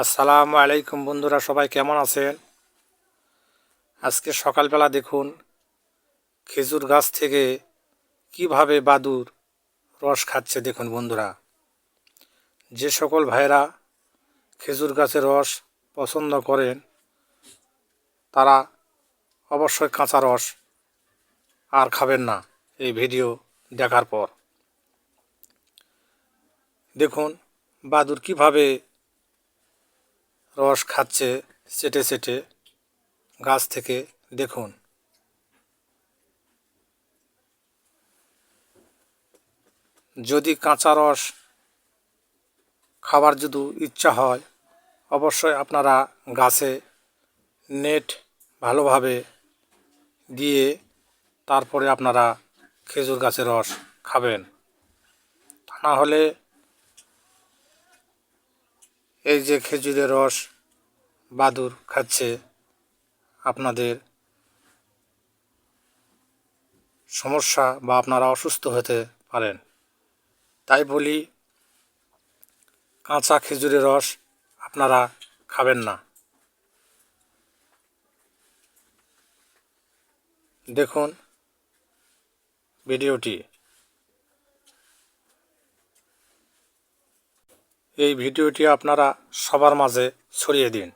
আসসালামু আলাইকুম বন্ধুরা, সবাই কেমন আছেন? আজকে সকালবেলা দেখুন খেজুর গাছ থেকে কিভাবে বাদুড় রস খাচ্ছে। দেখুন বন্ধুরা, যে সকল ভাইরা খেজুর গাছের রস পছন্দ করেন তারা অবশ্যই কাঁচা রস আর খাবেন না। এই ভিডিও দেখার পর দেখুন বাদুড় কিভাবে রস খাচ্ছে চেটে চেটে গাছ থেকে। দেখুন, যদি কাঁচা রস খাবার যদি ইচ্ছা হয় অবশ্যই আপনারা গাছে নেট ভালোভাবে দিয়ে তারপরে আপনারা খেজুর গাছের রস খাবেন। তা না হলে এই যে খেজুরের রস বাদুড় খাচ্ছে, আপনাদের সমস্যা বা আপনারা অসুস্থ হতে পারেন। তাই বলি, কাঁচা খেজুরের রস আপনারা খাবেন না। দেখুন ভিডিওটি, এই ভিডিওটি আপনারা সবার মাঝে ছড়িয়ে দিন।